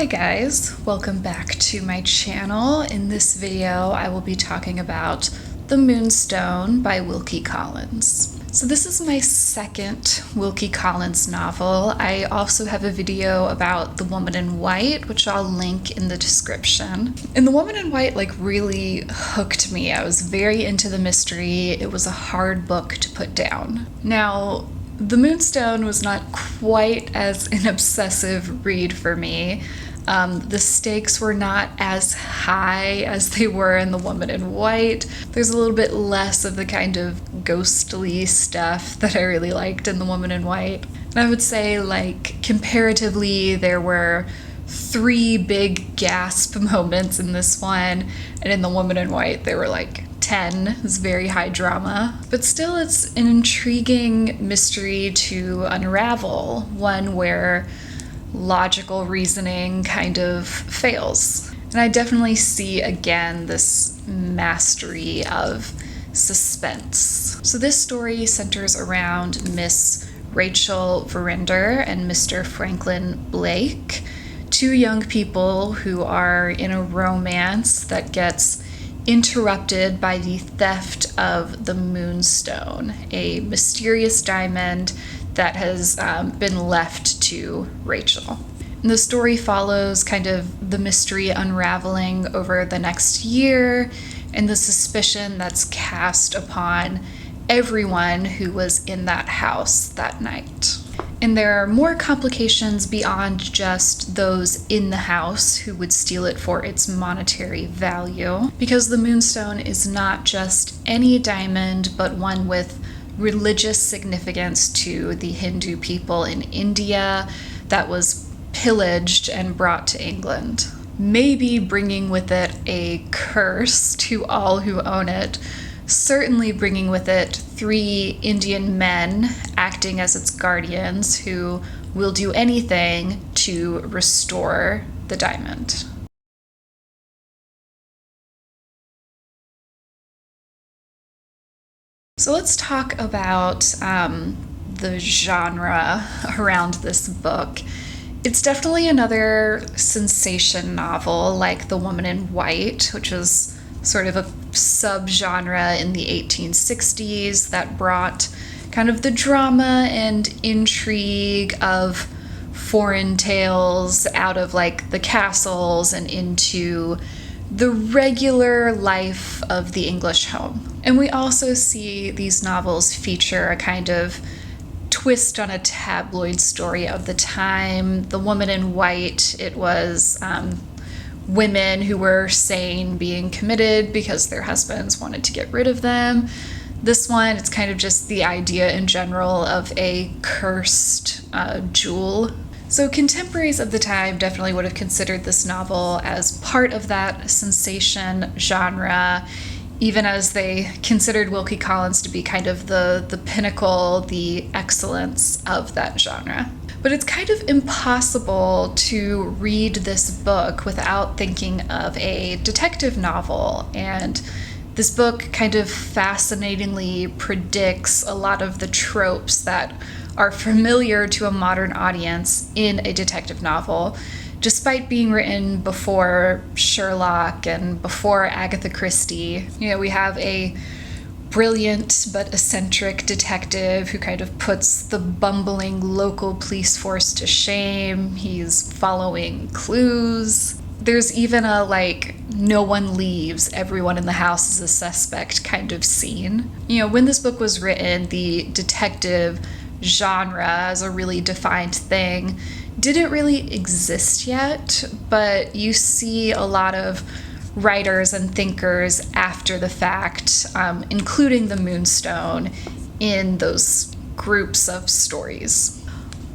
Hi guys, welcome back to my channel. In this video, I will be talking about The Moonstone by Wilkie Collins. So this is my second Wilkie Collins novel. I also have a video about The Woman in White, which I'll link in the description. And The Woman in White really hooked me. I was very into the mystery. It was a hard book to put down. Now, The Moonstone was not quite as an obsessive read for me. The stakes were not as high as they were in The Woman in White. There's a little bit less of the kind of ghostly stuff that I really liked in The Woman in White. And I would say, comparatively, there were 3 big gasp moments in this one, and in The Woman in White, there were 10. It's very high drama. But still, it's an intriguing mystery to unravel, one where logical reasoning kind of fails. And I definitely see again this mastery of suspense. So this story centers around Miss Rachel Verinder and Mr. Franklin Blake, 2 young people who are in a romance that gets interrupted by the theft of the Moonstone, a mysterious diamond that has been left to Rachel. And the story follows kind of the mystery unraveling over the next year and the suspicion that's cast upon everyone who was in that house that night. And there are more complications beyond just those in the house who would steal it for its monetary value, because the Moonstone is not just any diamond, but one with religious significance to the Hindu people in India that was pillaged and brought to England, maybe bringing with it a curse to all who own it, certainly bringing with it 3 Indian men acting as its guardians who will do anything to restore the diamond. So let's talk about the genre around this book. It's definitely another sensation novel like The Woman in White, which was sort of a subgenre in the 1860s that brought kind of the drama and intrigue of foreign tales out of the castles and into the regular life of the English home. And we also see these novels feature a kind of twist on a tabloid story of the time. The Woman in White, it was women who were sane being committed because their husbands wanted to get rid of them. This one, it's kind of just the idea in general of a cursed jewel. So contemporaries of the time definitely would have considered this novel as part of that sensation genre, even as they considered Wilkie Collins to be kind of the pinnacle, the excellence of that genre. But it's kind of impossible to read this book without thinking of a detective novel, and this book kind of fascinatingly predicts a lot of the tropes that are familiar to a modern audience in a detective novel, despite being written before Sherlock and before Agatha Christie. We have a brilliant but eccentric detective who kind of puts the bumbling local police force to shame. He's following clues. There's even a no one leaves, everyone in the house is a suspect kind of scene. When this book was written, the detective genre as a really defined thing didn't really exist yet, but you see a lot of writers and thinkers after the fact, including the Moonstone, in those groups of stories.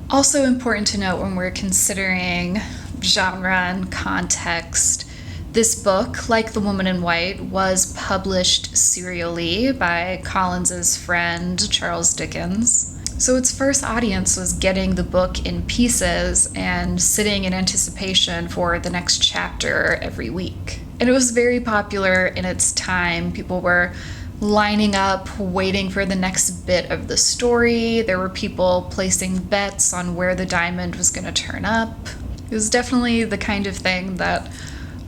Also important to note when we're considering genre and context, this book, like The Woman in White, was published serially by Collins's friend Charles Dickens. So its first audience was getting the book in pieces and sitting in anticipation for the next chapter every week. And it was very popular in its time. People were lining up, waiting for the next bit of the story. There were people placing bets on where the diamond was going to turn up. It was definitely the kind of thing that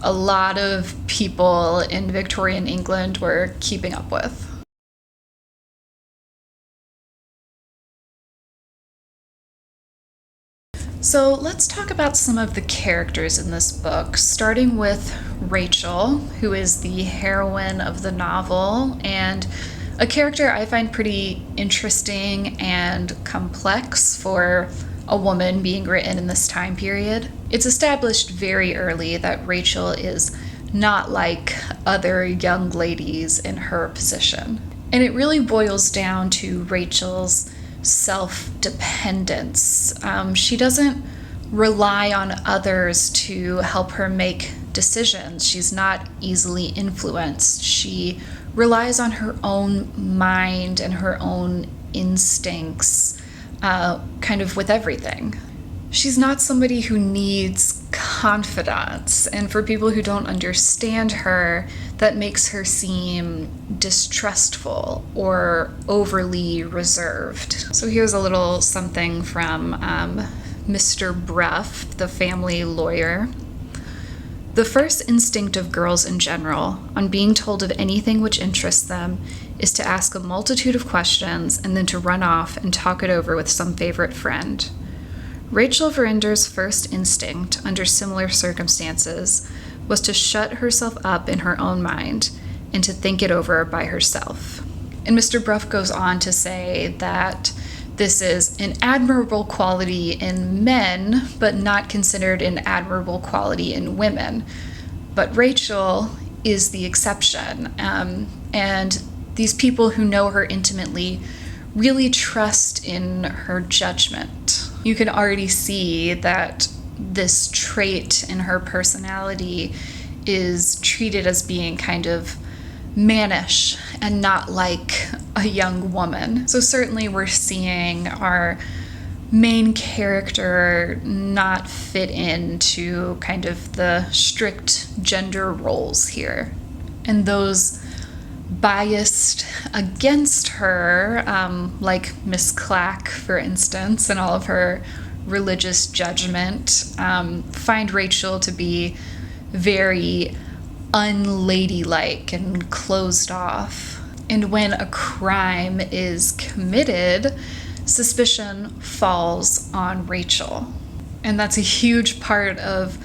a lot of people in Victorian England were keeping up with. So let's talk about some of the characters in this book, starting with Rachel, who is the heroine of the novel, and a character I find pretty interesting and complex for a woman being written in this time period. It's established very early that Rachel is not like other young ladies in her position. And it really boils down to Rachel's self-dependence. She doesn't rely on others to help her make decisions. She's not easily influenced. She relies on her own mind and her own instincts, kind of with everything. She's not somebody who needs confidants, and for people who don't understand her, that makes her seem distrustful or overly reserved. So here's a little something from Mr. Bruff, the family lawyer. The first instinct of girls in general, on being told of anything which interests them, is to ask a multitude of questions and then to run off and talk it over with some favorite friend. Rachel Verinder's first instinct, under similar circumstances, was to shut herself up in her own mind and to think it over by herself. And Mr. Bruff goes on to say that this is an admirable quality in men, but not considered an admirable quality in women. But Rachel is the exception. And these people who know her intimately really trust in her judgment. You can already see that this trait in her personality is treated as being kind of mannish and not like a young woman. So certainly we're seeing our main character not fit into kind of the strict gender roles here. And those biased against her, like Miss Clack, for instance, and all of her religious judgment, find Rachel to be very unladylike and closed off. And when a crime is committed, suspicion falls on Rachel. And that's a huge part of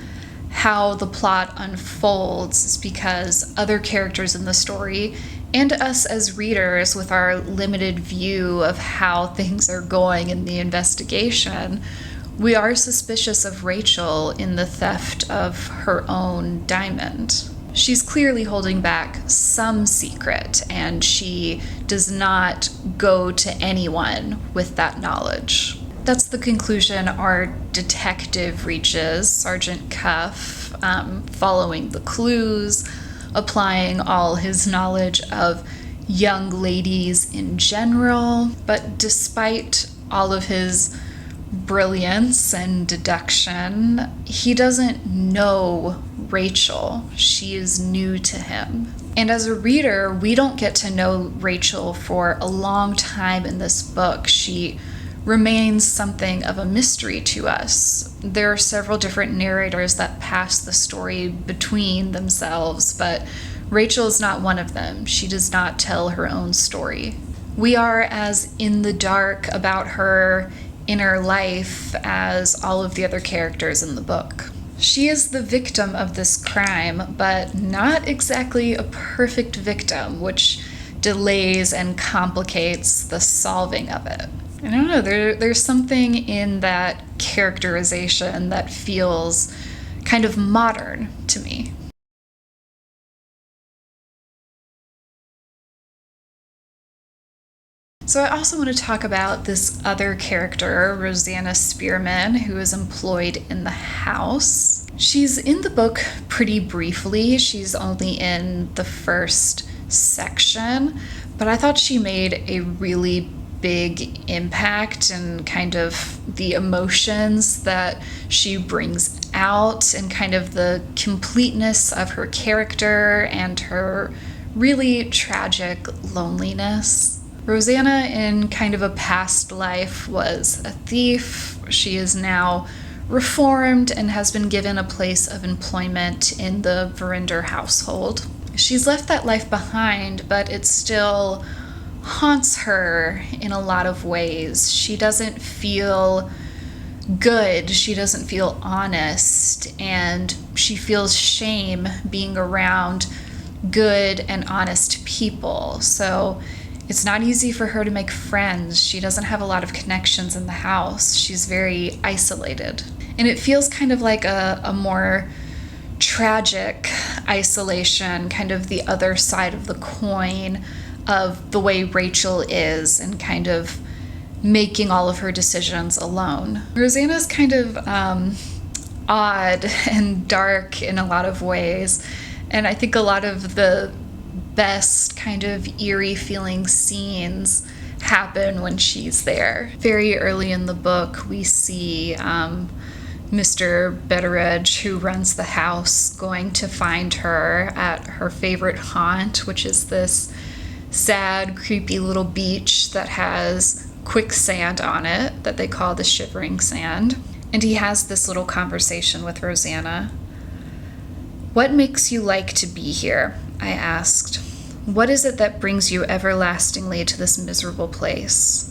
how the plot unfolds, is because other characters in the story and us as readers, with our limited view of how things are going in the investigation, we are suspicious of Rachel in the theft of her own diamond. She's clearly holding back some secret, and she does not go to anyone with that knowledge. That's the conclusion our detective reaches, Sergeant Cuff, following the clues, applying all his knowledge of young ladies in general. But despite all of his brilliance and deduction, he doesn't know Rachel. She is new to him. And as a reader, we don't get to know Rachel for a long time in this book. She remains something of a mystery to us. There are several different narrators that pass the story between themselves, but Rachel is not one of them. She does not tell her own story. We are as in the dark about her inner life as all of the other characters in the book. She is the victim of this crime, but not exactly a perfect victim, which delays and complicates the solving of it. I don't know, there's something in that characterization that feels kind of modern to me. So I also want to talk about this other character, Rosanna Spearman, who is employed in the house. She's in the book pretty briefly. She's only in the first section, but I thought she made a really big impact, and kind of the emotions that she brings out and kind of the completeness of her character and her really tragic loneliness. Rosanna, in kind of a past life, was a thief. She is now reformed and has been given a place of employment in the Verinder household. She's left that life behind, but it still haunts her in a lot of ways. She doesn't feel good, she doesn't feel honest, and she feels shame being around good and honest people. So it's not easy for her to make friends. She doesn't have a lot of connections in the house. She's very isolated. And it feels kind of like a more tragic isolation, kind of the other side of the coin of the way Rachel is and kind of making all of her decisions alone. Rosanna's kind of odd and dark in a lot of ways, and I think a lot of the best kind of eerie feeling scenes happen when she's there. Very early in the book, we see Mr. Betteridge, who runs the house, going to find her at her favorite haunt, which is this sad, creepy little beach that has quicksand on it that they call the Shivering Sand. And he has this little conversation with Rosanna. "What makes you like to be here?" I asked. "What is it that brings you everlastingly to this miserable place?"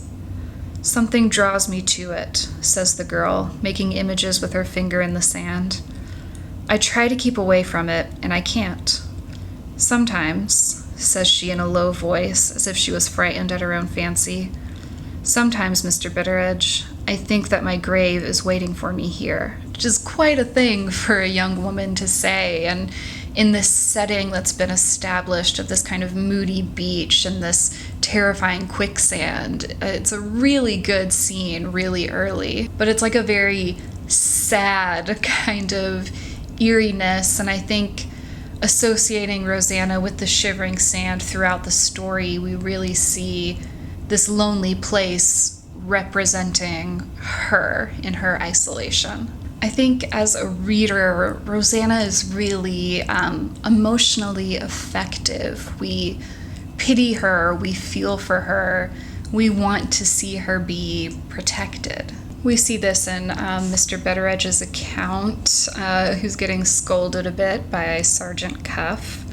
"Something draws me to it," says the girl, making images with her finger in the sand. "I try to keep away from it, and I can't. Sometimes," says she in a low voice, as if she was frightened at her own fancy, "sometimes, Mr. Betteridge, I think that my grave is waiting for me here," which is quite a thing for a young woman to say, and in this setting that's been established of this kind of moody beach and this terrifying quicksand. It's a really good scene really early, but it's like a very sad kind of eeriness, and I think associating Rosanna with the Shivering Sand throughout the story, we really see this lonely place representing her in her isolation. I think as a reader, Rosanna is really emotionally effective. We pity her, we feel for her, we want to see her be protected. We see this in Mr. Betteridge's account, who's getting scolded a bit by Sergeant Cuff.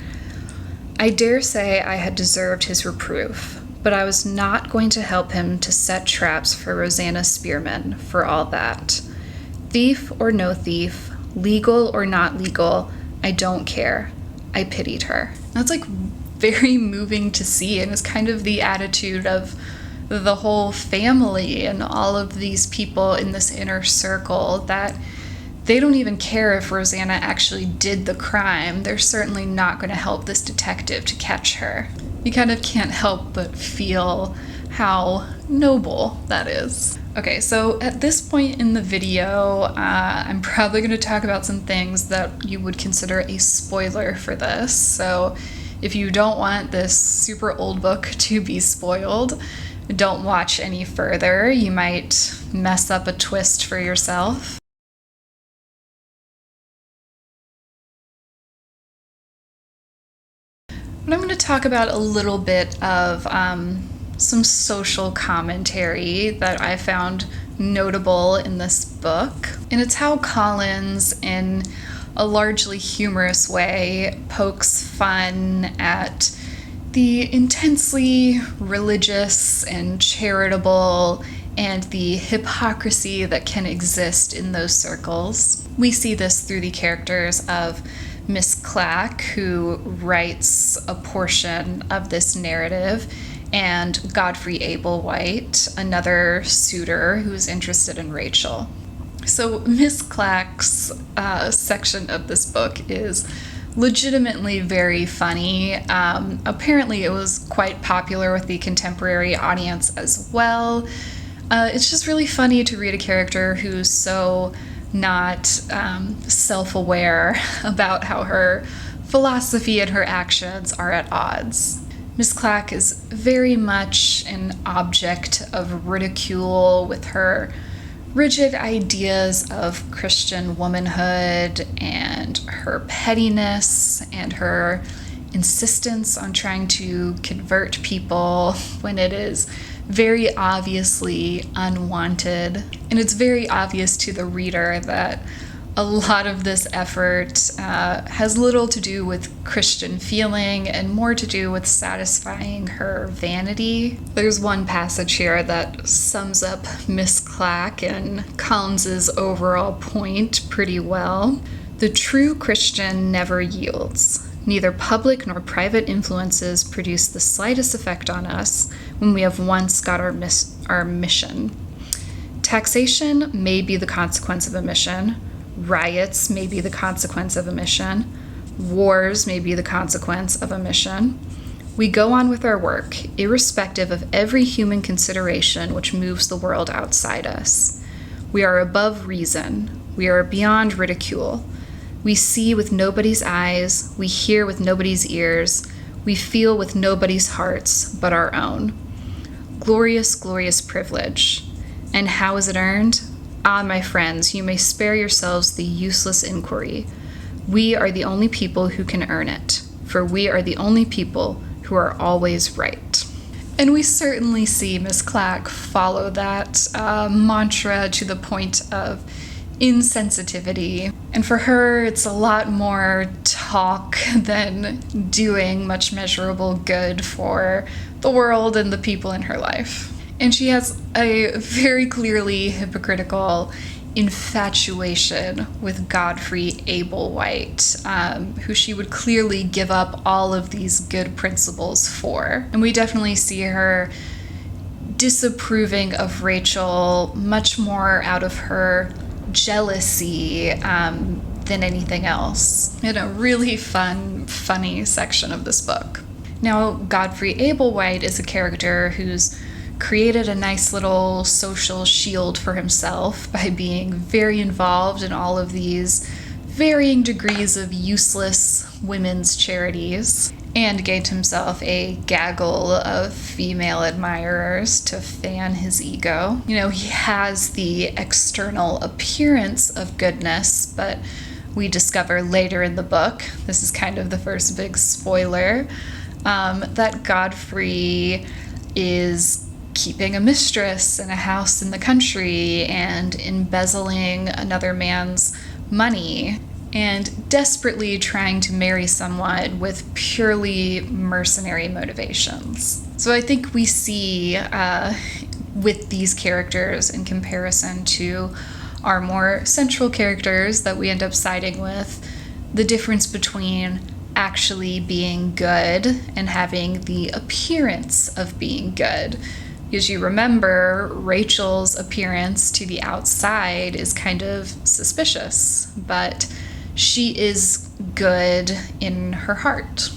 "I dare say I had deserved his reproof, but I was not going to help him to set traps for Rosanna Spearman for all that. Thief or no thief, legal or not legal, I don't care. I pitied her." That's like very moving to see, and it's kind of the attitude of the whole family and all of these people in this inner circle, that they don't even care if Rosanna actually did the crime. They're certainly not going to help this detective to catch her. You kind of can't help but feel how noble that is. Okay, so at this point in the video, I'm probably going to talk about some things that you would consider a spoiler for this. So if you don't want this super old book to be spoiled, don't watch any further. You might mess up a twist for yourself. But I'm going to talk about a little bit of some social commentary that I found notable in this book. And it's how Collins, in a largely humorous way, pokes fun at the intensely religious and charitable and the hypocrisy that can exist in those circles. We see this through the characters of Miss Clack, who writes a portion of this narrative, and Godfrey Ablewhite, another suitor who's interested in Rachel. So Miss Clack's section of this book is legitimately very funny. Apparently it was quite popular with the contemporary audience as well. It's just really funny to read a character who's so not self-aware about how her philosophy and her actions are at odds. Miss Clack is very much an object of ridicule with her rigid ideas of Christian womanhood and her pettiness and her insistence on trying to convert people when it is very obviously unwanted. And it's very obvious to the reader that a lot of this effort has little to do with Christian feeling and more to do with satisfying her vanity. There's one passage here that sums up Miss Clack and Collins's overall point pretty well. The true Christian never yields. Neither public nor private influences produce the slightest effect on us when we have once got our mission. Taxation may be the consequence of a mission. Riots may be the consequence of a mission. Wars may be the consequence of a mission. We go on with our work, irrespective of every human consideration which moves the world outside us. We are above reason. We are beyond ridicule. We see with nobody's eyes. We hear with nobody's ears. We feel with nobody's hearts but our own. Glorious, glorious privilege. And how is it earned? Ah, my friends, you may spare yourselves the useless inquiry. We are the only people who can earn it, for we are the only people who are always right. And we certainly see Miss Clack follow that mantra to the point of insensitivity. And for her, it's a lot more talk than doing much measurable good for the world and the people in her life. And she has a very clearly hypocritical infatuation with Godfrey Ablewhite, who she would clearly give up all of these good principles for. And we definitely see her disapproving of Rachel much more out of her jealousy than anything else, in a really funny section of this book. Now, Godfrey Ablewhite is a character who's created a nice little social shield for himself by being very involved in all of these varying degrees of useless women's charities, and gained himself a gaggle of female admirers to fan his ego. You know, he has the external appearance of goodness, but we discover later in the book, this is kind of the first big spoiler, that Godfrey is keeping a mistress in a house in the country and embezzling another man's money and desperately trying to marry someone with purely mercenary motivations. So I think we see with these characters, in comparison to our more central characters that we end up siding with, the difference between actually being good and having the appearance of being good. Because you remember, Rachel's appearance to the outside is kind of suspicious, but she is good in her heart.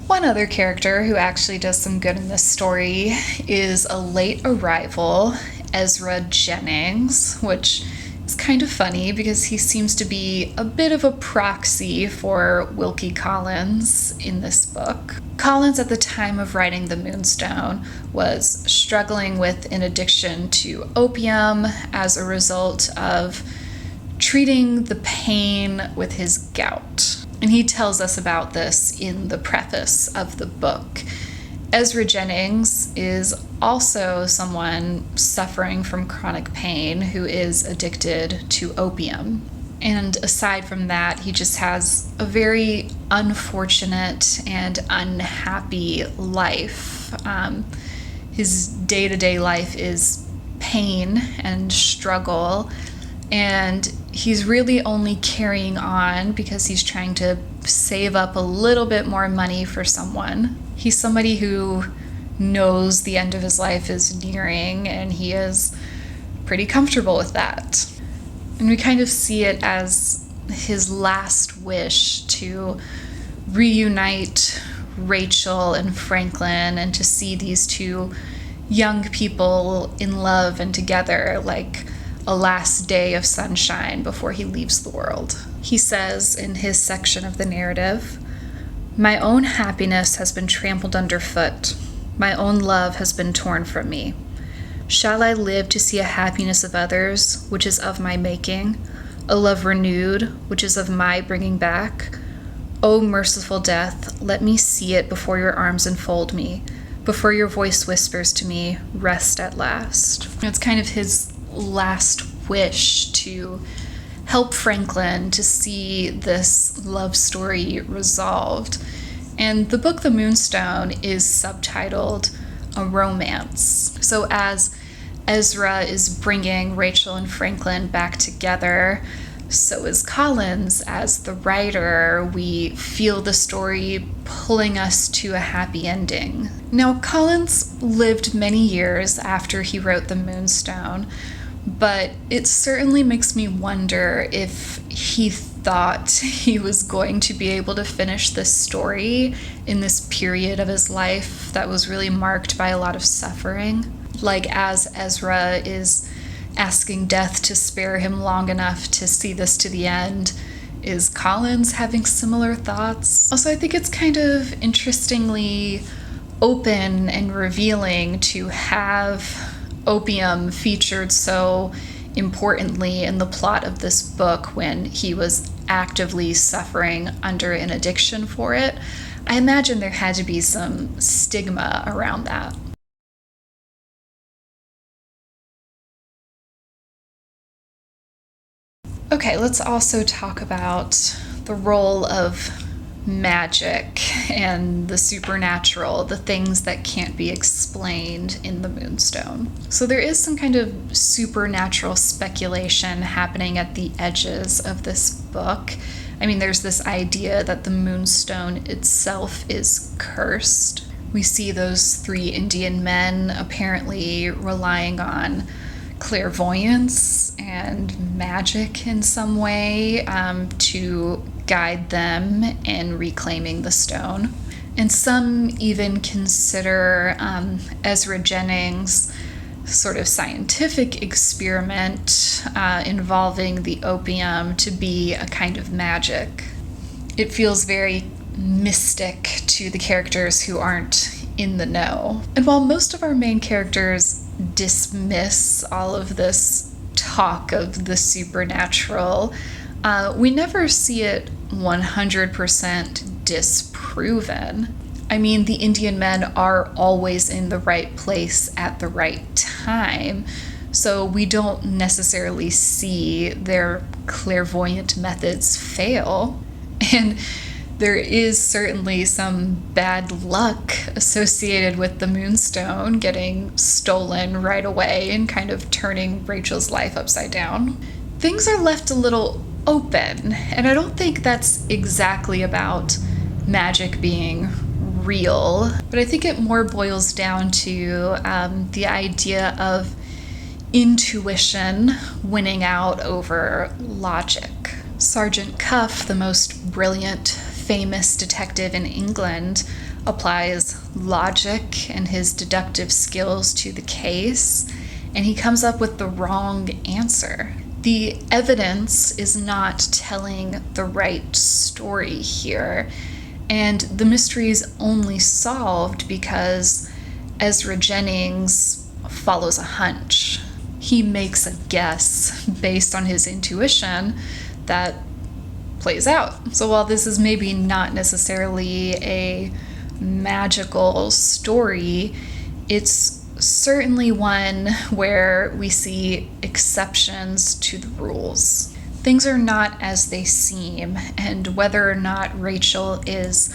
One other character who actually does some good in this story is a late arrival, Ezra Jennings, which is kind of funny because he seems to be a bit of a proxy for Wilkie Collins in this book. Collins, at the time of writing The Moonstone, was struggling with an addiction to opium as a result of treating the pain with his gout. And he tells us about this in the preface of the book. Ezra Jennings is also someone suffering from chronic pain who is addicted to opium. And aside from that, he just has a very unfortunate and unhappy life. His day-to-day life is pain and struggle, and he's really only carrying on because he's trying to save up a little bit more money for someone. He's somebody who knows the end of his life is nearing, and he is pretty comfortable with that. And we kind of see it as his last wish to reunite Rachel and Franklin and to see these two young people in love and together, like a last day of sunshine before he leaves the world. He says in his section of the narrative, "My own happiness has been trampled underfoot. My own love has been torn from me. Shall I live to see a happiness of others, which is of my making, a love renewed, which is of my bringing back? O merciful death, let me see it before your arms enfold me, before your voice whispers to me, rest at last. It's kind of his last wish to help Franklin to see this love story resolved. And the book The Moonstone is subtitled A Romance. So as Ezra is bringing Rachel and Franklin back together, so is Collins as the writer. We feel the story pulling us to a happy ending. Now, Collins lived many years after he wrote The Moonstone, but it certainly makes me wonder if he thought he was going to be able to finish this story in this period of his life that was really marked by a lot of suffering. Like, as Ezra is asking death to spare him long enough to see this to the end, is Collins having similar thoughts? Also, I think it's kind of interestingly open and revealing to have opium featured so importantly in the plot of this book when he was actively suffering under an addiction for it. I imagine there had to be some stigma around that. Okay, let's also talk about the role of magic and the supernatural, the things that can't be explained in the Moonstone. So there is some kind of supernatural speculation happening at the edges of this book. I mean, there's this idea that the Moonstone itself is cursed. We see those 3 Indian men apparently relying on clairvoyance and magic in some way to guide them in reclaiming the stone. And some even consider Ezra Jennings' sort of scientific experiment involving the opium to be a kind of magic. It feels very mystic to the characters who aren't in the know. And while most of our main characters dismiss all of this talk of the supernatural, we never see it 100% disproven. I mean, the Indian men are always in the right place at the right time, so we don't necessarily see their clairvoyant methods fail. And there is certainly some bad luck associated with the Moonstone getting stolen right away and kind of turning Rachel's life upside down. Things are left a little open, and I don't think that's exactly about magic being real, but I think it more boils down to the idea of intuition winning out over logic. Sergeant Cuff, the most brilliant, famous detective in England, applies logic and his deductive skills to the case, and he comes up with the wrong answer. The evidence is not telling the right story here, and the mystery is only solved because Ezra Jennings follows a hunch. He makes a guess based on his intuition that plays out. So while this is maybe not necessarily a magical story, it's certainly one where we see exceptions to the rules. Things are not as they seem, and whether or not Rachel is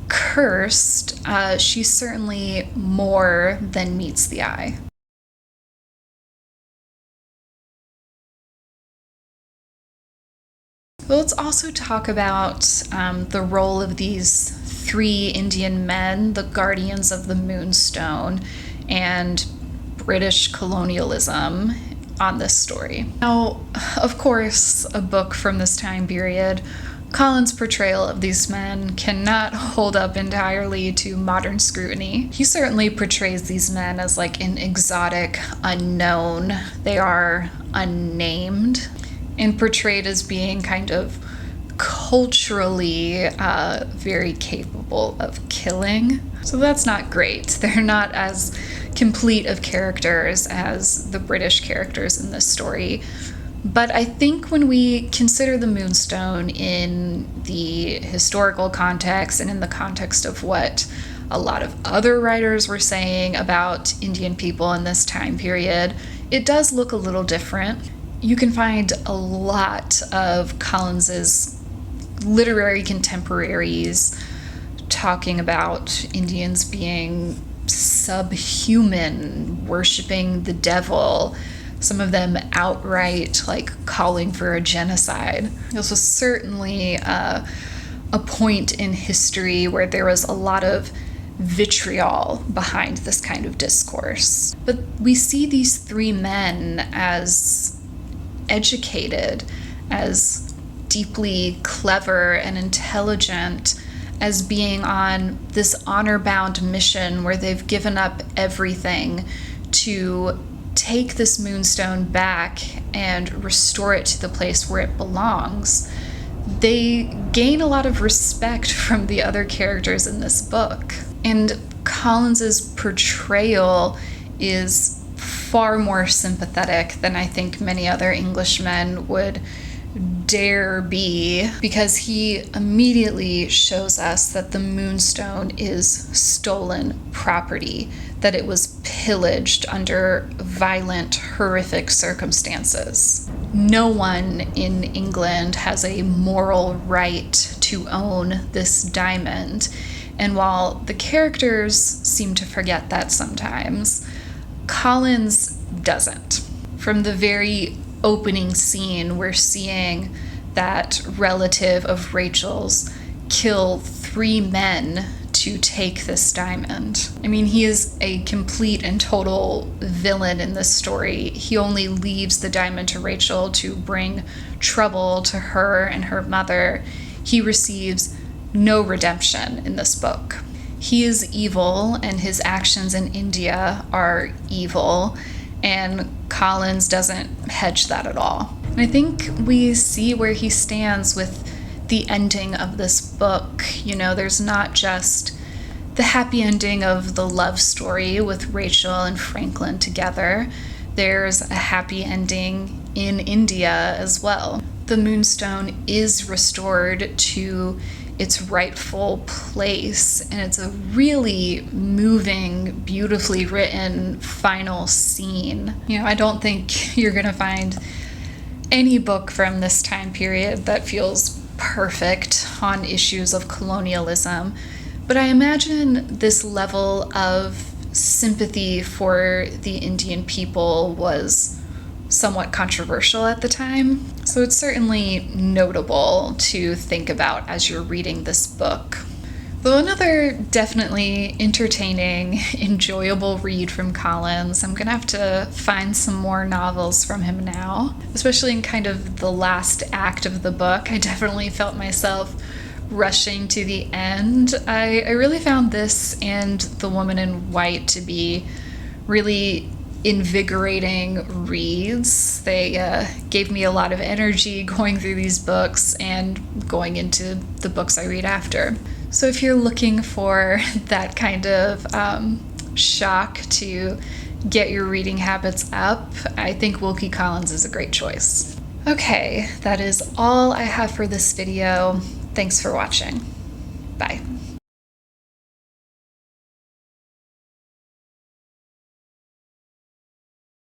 cursed, she's certainly more than meets the eye. Well, let's also talk about the role of these 3 Indian men, the guardians of the Moonstone, and British colonialism on this story. Now, of course, a book from this time period, Collins' portrayal of these men cannot hold up entirely to modern scrutiny. He certainly portrays these men as like an exotic unknown. They are unnamed and portrayed as being kind of culturally very capable of killing. So that's not great. They're not as complete of characters as the British characters in this story. But I think when we consider the Moonstone in the historical context and in the context of what a lot of other writers were saying about Indian people in this time period, it does look a little different. You can find a lot of Collins's literary contemporaries talking about Indians being subhuman, worshiping the devil, some of them outright calling for a genocide. This was certainly a point in history where there was a lot of vitriol behind this kind of discourse. But we see these three men as educated, as deeply clever and intelligent, as being on this honor-bound mission where they've given up everything to take this Moonstone back and restore it to the place where it belongs. They gain a lot of respect from the other characters in this book. And Collins's portrayal is far more sympathetic than I think many other Englishmen would dare be, because he immediately shows us that the Moonstone is stolen property, that it was pillaged under violent, horrific circumstances. No one in England has a moral right to own this diamond, and while the characters seem to forget that sometimes, Collins doesn't. From the very opening scene, we're seeing that relative of Rachel's kill 3 men to take this diamond. I mean, he is a complete and total villain in this story. He only leaves the diamond to Rachel to bring trouble to her and her mother. He receives no redemption in this book. He is evil, and his actions in India are evil, and Collins doesn't hedge that at all. And I think we see where he stands with the ending of this book. You know, there's not just the happy ending of the love story with Rachel and Franklin together. There's a happy ending in India as well. The Moonstone is restored to its rightful place, and it's a really moving, beautifully written final scene. You know, I don't think you're gonna find any book from this time period that feels perfect on issues of colonialism, but I imagine this level of sympathy for the Indian people was somewhat controversial at the time. So it's certainly notable to think about as you're reading this book. Though another definitely entertaining, enjoyable read from Collins. I'm gonna have to find some more novels from him now, especially in kind of the last act of the book. I definitely felt myself rushing to the end. I really found this and The Woman in White to be really invigorating reads. They gave me a lot of energy going through these books and going into the books I read after. So if you're looking for that kind of shock to get your reading habits up, I think Wilkie Collins is a great choice. Okay, that is all I have for this video. Thanks for watching. Bye.